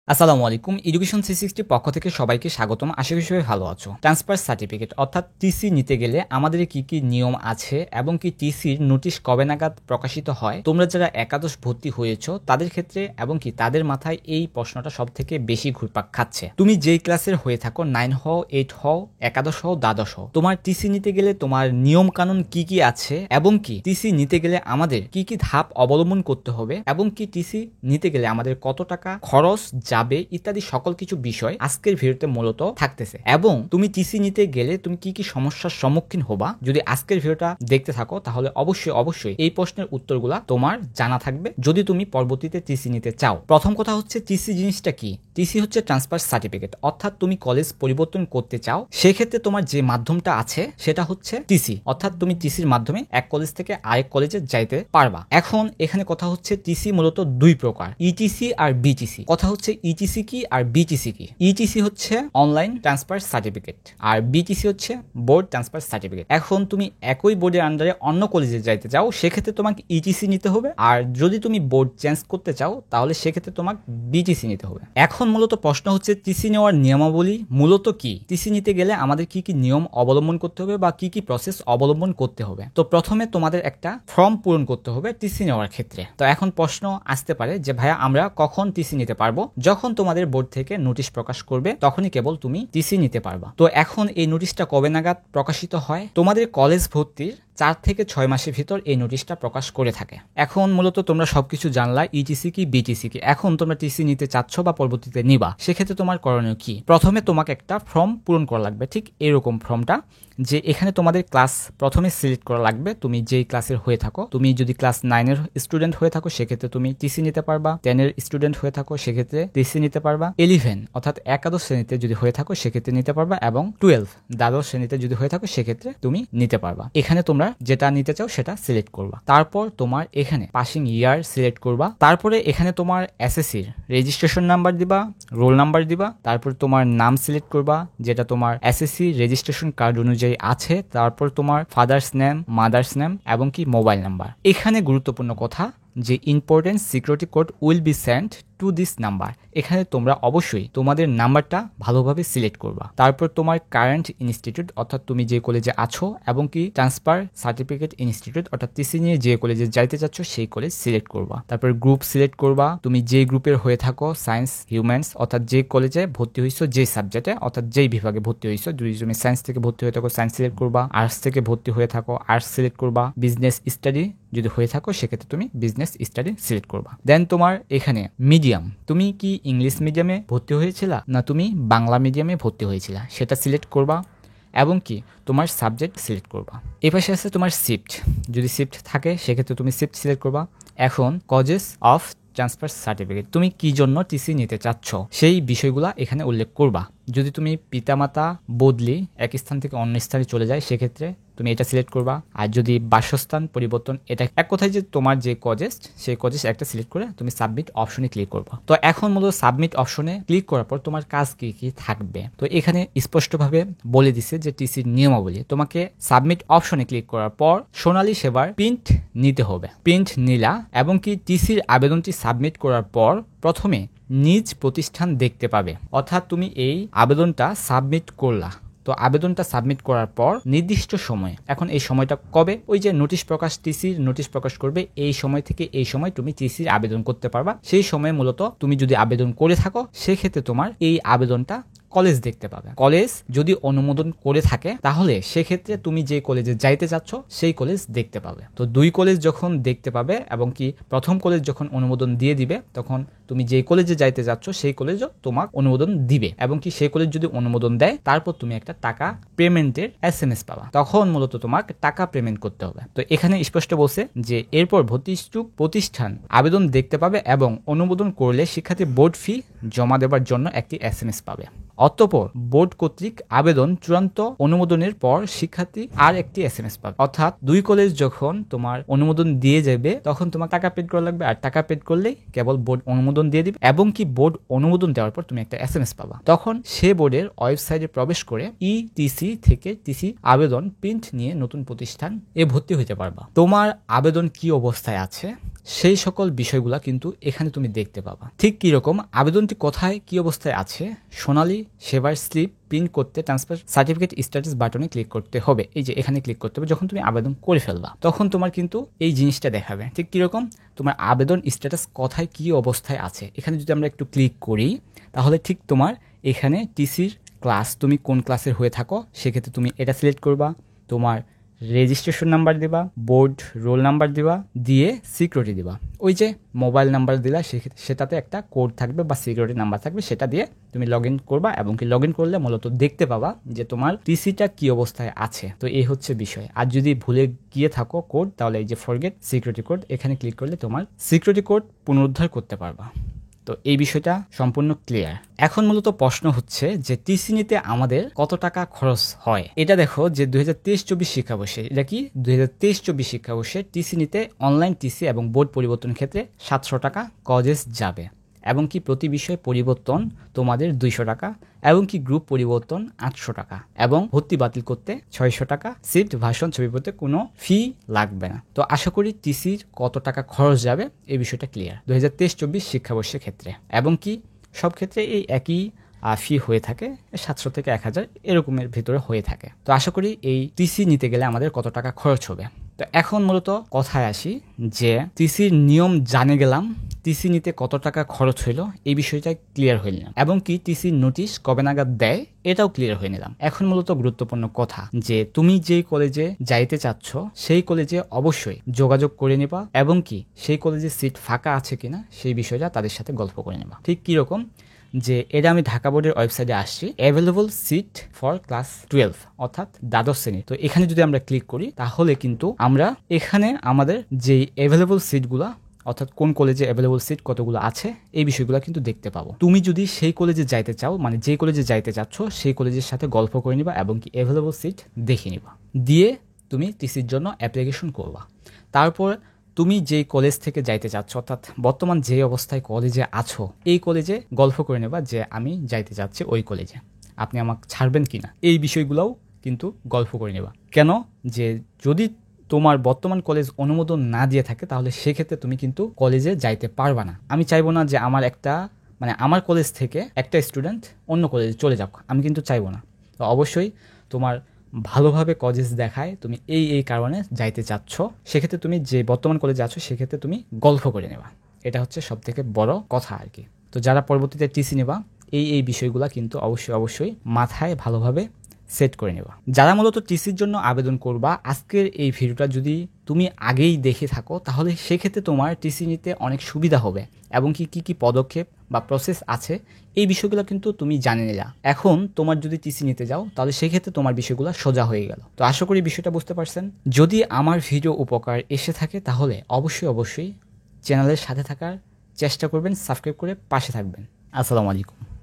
আসসালামু আলাইকুম। এডুকেশন 360 পক্ষ থেকে সবাইকে স্বাগতম। আশা করি সবাই ভালো আছো। ট্রান্সফার সার্টিফিকেট অর্থাৎ টিসি নিতে গেলে আমাদের কি নিয়ম আছে এবং কি টিসির নোটিশ কবে নাগাদ প্রকাশিত হয়, তোমরা যারা একাদশ ভর্তি হয়েছো তাদের ক্ষেত্রে এবং কি তাদের মাথায় এই প্রশ্নটা সব থেকে বেশি ঘুরপাক খাচ্ছে। তুমি যেই ক্লাসের হয়ে থাকো, 9 হও, 8 হও, একাদশ হও, দ্বাদশ হও, তোমার টিসি নিতে গেলে তোমার নিয়ম কানুন কি আছে এবং কি টিসি নিতে গেলে আমাদের কি ধাপ অবলম্বন করতে হবে এবং কি টিসি নিতে গেলে আমাদের কত টাকা খরচ যাবে ইত্যাদি সকল কিছু বিষয় আজকের ভিডিওতে মূলত থাকতেছে। এবং তুমি টিসি নিতে গেলে তুমি কি সমস্যার সম্মুখীন হবা, যদি আজকের ভিডিওটা দেখতে থাকো তাহলে অবশ্যই এই প্রশ্নের উত্তরগুলা তোমার জানা থাকবে যদি তুমি পরবর্তীতে টিসি নিতে চাও। প্রথম কথা হচ্ছে টিসি জিনিসটা কি। টিসি হচ্ছে ট্রান্সফার সার্টিফিকেট, অর্থাৎ তুমি কলেজ পরিবর্তন করতে চাও, সেক্ষেত্রে তোমার যে মাধ্যমটা আছে সেটা হচ্ছে টিসি, অর্থাৎ তুমি টিসির মাধ্যমে এক কলেজ থেকে আরেক কলেজে যাইতে পারবা। এখন এখানে কথা হচ্ছে টিসি মূলত দুই প্রকার, ইটিসি আর বিটিসি। কথা হচ্ছে ইটিসি কি আর বিটিসি কি। ইটিসি হচ্ছে অনলাইন ট্রান্সফার সার্টিফিকেট আর বিটিসি হচ্ছে বোর্ড ট্রান্সফার সার্টিফিকেট। এখন তুমি একই বোর্ডের আন্ডারে অন্য কলেজে যাইতে চাও, সেক্ষেত্রে তোমাকে ইটিসি নিতে হবে, আর যদি তুমি বোর্ড চেঞ্জ করতে চাও তাহলে সেক্ষেত্রে তোমাকে বিটিসি নিতে হবে। এখন মূলত প্রশ্ন হচ্ছে টিসি নেওয়ার নিয়মাবলী মূলত কি। টিসি নিতে গেলে আমাদের কি নিয়ম অবলম্বন করতে হবে বা কি প্রসেস অবলম্বন করতে হবে। তো প্রথমে তোমাদের একটা ফর্ম পূরণ করতে হবে টিসি নেওয়ার ক্ষেত্রে। তো এখন প্রশ্ন আসতে পারে যে ভাইয়া আমরা কখন টিসি নিতে পারবো। যখন তোমাদের বোর্ড থেকে নোটিশ প্রকাশ করবে তখনই কেবল তুমি টিসি নিতে পারবা। তো এখন এই নোটিশটা কবে নাগাদ প্রকাশিত হয়, তোমাদের কলেজ ভর্তির 4 থেকে 6 মাসের ভিতর এই নোটিশটা প্রকাশ করে থাকে। এখন মূলত তোমরা সবকিছু জানলা ইটিসি কি বিটিসি কি। এখন তোমরা টিসি নিতে চাচ্ছ বা পরবর্তীতে নিবা, সেক্ষেত্রে তোমার করণীয় কি। প্রথমে তোমাকে একটা ফর্ম পূরণ করা লাগবে, ঠিক এরকম ফর্মটা, যে এখানে তোমাদের ক্লাস প্রথমে সিলেক্ট করা লাগবে তুমি যেই ক্লাসের হয়ে থাকো। তুমি যদি ক্লাস 9 এর স্টুডেন্ট হয়ে থাকো সেক্ষেত্রে তুমি টিসি নিতে পারবা, 10 এর স্টুডেন্ট হয়ে থাকো সেক্ষেত্রে টিসি নিতে পারবা, 11 অর্থাৎ একাদশ শ্রেণীতে যদি হয়ে থাকো সেক্ষেত্রে নিতে পারবা, এবং 12 দ্বাদশ শ্রেণীতে যদি হয়ে থাকো সেক্ষেত্রে তুমি নিতে পারবা। এখানে তোমরা যেটা নিতে চাও সেটা সিলেক্ট করবা। তারপর তোমার এখানে পাসিং ইয়ার সিলেক্ট করবা। তারপরে এখানে তোমার এসএসসির রেজিস্ট্রেশন নাম্বার দিবা, রোল নাম্বার দিবা। তারপর তোমার নাম সিলেক্ট করবা যেটা তোমার এসএসসি রেজিস্ট্রেশন কার্ড অনুযায়ী আছে। তারপর তোমার ফাদার্স নেম, মাদার্স নেম এবং কি মোবাইল নাম্বার। এখানে গুরুত্বপূর্ণ কথা যে important security code will be sent to this number. এখানে তোমরা অবশ্যই তোমাদের নাম্বারটা ভালোভাবে সিলেক্ট করবা। তারপর তোমার কারেন্ট ইনস্টিটিউট অর্থাৎ তুমি যে কলেজে আছো এবং কি ট্রান্সফার সার্টিফিকেট ইনস্টিটিউট অর্থাৎ টিসি নিয়ে যে কলেজে যাইতে চাচ্ছ সেই কলেজ সিলেক্ট করবা। তারপর গ্রুপ সিলেক্ট করবা, তুমি যে গ্রুপের হয়ে থাকো, সায়েন্স, হিউম্যানস অর্থাৎ যে কলেজে ভর্তি হইছো, যে সাবজেক্টে অর্থাৎ যেই বিভাগে ভর্তি হইছো। যদি তুমি সায়েন্স থেকে ভর্তি হয়ে থাকো সায়েন্স সিলেক্ট করবা, আর্টস থেকে ভর্তি হয়ে থাকো আর্টস সিলেক্ট করবা, বিজনেস স্টাডি যদি হয়ে থাকো সেক্ষেত্রে তুমি বিজনেস স্টাডি সিলেক্ট করবা। দেন তোমার এখানে মিডিয়াম, তুমি কি ইংলিশ মিডিয়ামে ভর্তি হয়েছিলা না তুমি বাংলা মিডিয়ামে ভর্তি হয়েছিলা সেটা সিলেক্ট করবা, এবং কি তোমার সাবজেক্ট সিলেক্ট করবা। এ পাশে আছে তোমার শিফট, যদি শিফট থাকে সেক্ষেত্রে তুমি শিফট সিলেক্ট করবা। এখন কজেস অফ ট্রান্সফার সার্টিফিকেট, তুমি কি জন্য টিসি নিতে চাচ্ছ সেই বিষয়গুলা এখানে উল্লেখ করবা। যদি তুমি পিতামাতা বদলি এক স্থান থেকে অন্য স্থানে চলে যায় সেক্ষেত্রে তুমি এটা সিলেক্ট করবা। আর যদি বাসস্থান পরিবর্তন, এটা এক কথায় যে তোমার যে কজেস সেই কজেস একটা সিলেক্ট করে তুমি সাবমিট অপশনে ক্লিক করবা। তো এখন মূলত সাবমিট অপশনে ক্লিক করার পর তোমার কাজ কি থাকবে। তো এখানে স্পষ্টভাবে বলে দিছে যে টিসির নিয়মাবলী। তোমাকে সাবমিট অপশনে ক্লিক করার পর সোনালী সেবার প্রিন্ট নিতে হবে। প্রিন্ট নিলা এবং কি টিসির আবেদনটি সাবমিট করার পর প্রথমে নিজ প্রতিষ্ঠান দেখতে পাবে, অর্থাৎ তুমি এই আবেদনটা সাবমিট করলা। তো আবেদনটা সাবমিট করার পর নির্দিষ্ট সময়ে, এখন এই সময়টা কবে, ওই যে নোটিশ প্রকাশ, টিসির নোটিশ প্রকাশ করবে এই সময় থেকে এই সময় তুমি টিসির আবেদন করতে পারবা। সেই সময় মূলত তুমি যদি আবেদন করে থাকো সেক্ষেত্রে তোমার এই আবেদনটা কলেজ দেখতে পাবে। কলেজ যদি অনুমোদন করে থাকে তাহলে সেক্ষেত্রে তুমি যে কলেজে যাইতে চাচ্ছ সেই কলেজ দেখতে পাবে। তো দুই কলেজ যখন দেখতে পাবে এবং কি প্রথম কলেজ যখন অনুমোদন দিয়ে দিবে তখন তুমি যে কলেজে যাইতে যাচ্ছ সেই কলেজও তোমার অনুমোদন দিবে, এবং কি সেই কলেজ যদি অনুমোদন দেয় তারপর তুমি একটা টাকা পেমেন্টের SMS পাবা। তখন মূলত তোমাকে টাকা পেমেন্ট করতে হবে। তো এখানে স্পষ্ট বলছে যে এরপর ভর্তি ইচ্ছুক প্রতিষ্ঠান আবেদন দেখতে পাবে এবং অনুমোদন করলে শিক্ষার্থী বোর্ড ফি জমা দেওয়ার জন্য একটি SMS পাবে। অতঃপর বোর্ড কর্তৃক আবেদন চূড়ান্ত অনুমোদনের পর শিক্ষার্থী আর একটি SMS পাবে। অর্থাৎ দুই কলেজ যখন তোমার অনুমোদন দিয়ে যাবে তখন তোমার টাকা পেড করা লাগবে, আর টাকা পেড করলেই কেবল বোর্ড অনুমোদন দিয়ে দিবে, এবং কি বোর্ড অনুমোদন দেওয়ার পর তুমি একটা SMS পাবা। তখন সে বোর্ডের ওয়েবসাইটে প্রবেশ করে ইটিসি থেকে টিসি আবেদন প্রিন্ট নিয়ে নতুন প্রতিষ্ঠান ভর্তি হতে পারবা। তোমার আবেদন কি অবস্থায় আছে সেই সকল বিষয়গুলা কিন্তু এখানে তুমি দেখতে পাবা। ঠিক কীরকম আবেদনটি কোথায় কী অবস্থায় আছে, সোনালী সেবার স্লিপ প্রিন্ট করতে ট্রান্সফার সার্টিফিকেট স্ট্যাটাস বাটনে ক্লিক করতে হবে। এই যে এখানে ক্লিক করতে হবে, যখন তুমি আবেদন করে ফেলবা তখন তোমার কিন্তু এই জিনিসটা দেখাবে। ঠিক কীরকম তোমার আবেদন স্ট্যাটাস কোথায় কী অবস্থায় আছে, এখানে যদি আমরা একটু ক্লিক করি তাহলে ঠিক তোমার এখানে টিসির ক্লাস, তুমি কোন ক্লাসের হয়ে থাকো সেক্ষেত্রে তুমি এটা সিলেক্ট করবা, তোমার রেজিস্ট্রেশন নাম্বার দিবা, বোর্ড রোল নাম্বার দিবা, দিয়ে সিকিউরিটি দিবা। ওই যে মোবাইল নাম্বার দিলা সেটাতে একটা কোড থাকবে বা সিকিউরিটি নাম্বার থাকবে, সেটা দিয়ে তুমি লগ ইন করবা এবং কি লগ ইন করলে মূলত দেখতে পাবা যে তোমার টিসিটা কি অবস্থায় আছে। তো এই হচ্ছে বিষয়। আর যদি ভুলে গিয়ে থাকো কোড, তাহলে এই যে ফরগেট সিকিউরিটি কোড এখানে ক্লিক করলে তোমার সিকিউরিটি কোড পুনরুদ্ধার করতে পারবা। তো এই বিষয়টা সম্পূর্ণ ক্লিয়ার। এখন মূলত প্রশ্ন হচ্ছে যে টিসি নিতে আমাদের কত টাকা খরচ হয়। এটা দেখো যে 2023-24 শিক্ষাবর্ষে, এটা কি 2023-24 শিক্ষাবর্ষে টিসি নিতে অনলাইন টিসি এবং বোর্ড পরিবর্তনের ক্ষেত্রে 700 টাকা কজেস যাবে, এবং কি প্রতি বিষয়ে পরিবর্তন তোমাদের 200 টাকা, এবং কি গ্রুপ পরিবর্তন 800 টাকা, এবং ভর্তি বাতিল করতে 600 টাকা, সিট ভাষণ ছবি পড়তে কোনো ফি লাগবে না। তো আশা করি টিসির কত টাকা খরচ যাবে এই বিষয়টা ক্লিয়ার 2023-24 শিক্ষাবর্ষের ক্ষেত্রে, এবং কি সব ক্ষেত্রে এই একই ফি হয়ে থাকে, 700 থেকে 1000 এরকমের ভিতরে হয়ে থাকে। তো আশা করি এই টিসি নিতে গেলে আমাদের কত টাকা খরচ হবে। তো এখন মূলত কথায় আসি যে টিসির নিয়ম জানে গেলাম, টিসি নিতে কত টাকা খরচ হইলো এই বিষয়টা ক্লিয়ার হয়ে নিলাম, এবং কি টিসির নোটিশ কবে নাগাদ দেয় এটাও ক্লিয়ার হয়ে নিলাম। এখন মূলত গুরুত্বপূর্ণ কথা যে তুমি যেই কলেজে যাইতে চাচ্ছ সেই কলেজে অবশ্যই যোগাযোগ করে নেবা, এবং কি সেই কলেজে সিট ফাঁকা আছে কিনা সেই বিষয়টা তাদের সাথে গল্প করে নেবা। ঠিক কীরকম যে এটা আমি ঢাকা বোর্ডের ওয়েবসাইটে আসছি, অ্যাভেলেবল সিট ফর ক্লাস 12 অর্থাৎ দ্বাদশ শ্রেণী। তো এখানে যদি আমরা ক্লিক করি তাহলে কিন্তু আমরা এখানে আমাদের যেই অ্যাভেলেবল সিটগুলা অর্থাৎ কোন কলেজে অ্যাভেলেবল সিট কতগুলো আছে এই বিষয়গুলো কিন্তু দেখতে পাবো। তুমি যদি সেই কলেজে যাইতে চাও, মানে যে কলেজে যাইতে চাচ্ছ সেই কলেজের সাথে গল্প করে নিবা এবং কি অ্যাভেলেবল সিট দেখে নিবা, দিয়ে তুমি টিসির জন্য অ্যাপ্লিকেশন করবা। তারপর তুমি যেই কলেজ থেকে যাইতে চাচ্ছ অর্থাৎ বর্তমান যে অবস্থায় কলেজে আছো এই কলেজে গল্প করে নেবা যে আমি যাইতে চাচ্ছি ওই কলেজে, আপনি আমাকে ছাড়বেন কিনা, এই বিষয়গুলোও কিন্তু গল্প করে নেবা। কেন যে যদি তোমার বর্তমান কলেজ অনুমোদন না দিয়ে থাকে তাহলে সেক্ষেত্রে তুমি কিন্তু কলেজে যাইতে পারবা না। আমি চাইবো না যে আমার কলেজ থেকে একটা স্টুডেন্ট অন্য কলেজে চলে যাক, আমি কিন্তু চাইবো না। তো অবশ্যই তোমার ভালোভাবে কলেজ দেখায় তুমি এই কারণে যাইতে চাচ্ছ, সেক্ষেত্রে তুমি যে বর্তমান কলেজে আছো সেক্ষেত্রে তুমি গল্প করে নেবা। এটা হচ্ছে সব থেকে বড় কথা আর কি। তো যারা পরবর্তীতে টিসি নেবা এই বিষয়গুলো কিন্তু অবশ্যই মাথায় ভালোভাবে সেট করে নেবা। যারা মূলত টিসির জন্য আবেদন করবা, আজকের এই ভিডিওটা যদি তুমি আগেই দেখে থাকো তাহলে সেক্ষেত্রে তোমার টিসি নিতে অনেক সুবিধা হবে, এবং কি পদক্ষেপ বা প্রসেস আছে এই বিষয়গুলো কিন্তু তুমি জানে নিলা। এখন তোমার যদি টিসি নিতে যাও তাহলে সেক্ষেত্রে তোমার বিষয়গুলো সোজা হয়ে গেল। তো আশা করি বিষয়টা বুঝতে পারছেন। যদি আমার ভিডিও উপকার এসে থাকে তাহলে অবশ্যই চ্যানেলের সাথে থাকার চেষ্টা করবেন, সাবস্ক্রাইব করে পাশে থাকবেন। আসসালামু আলাইকুম।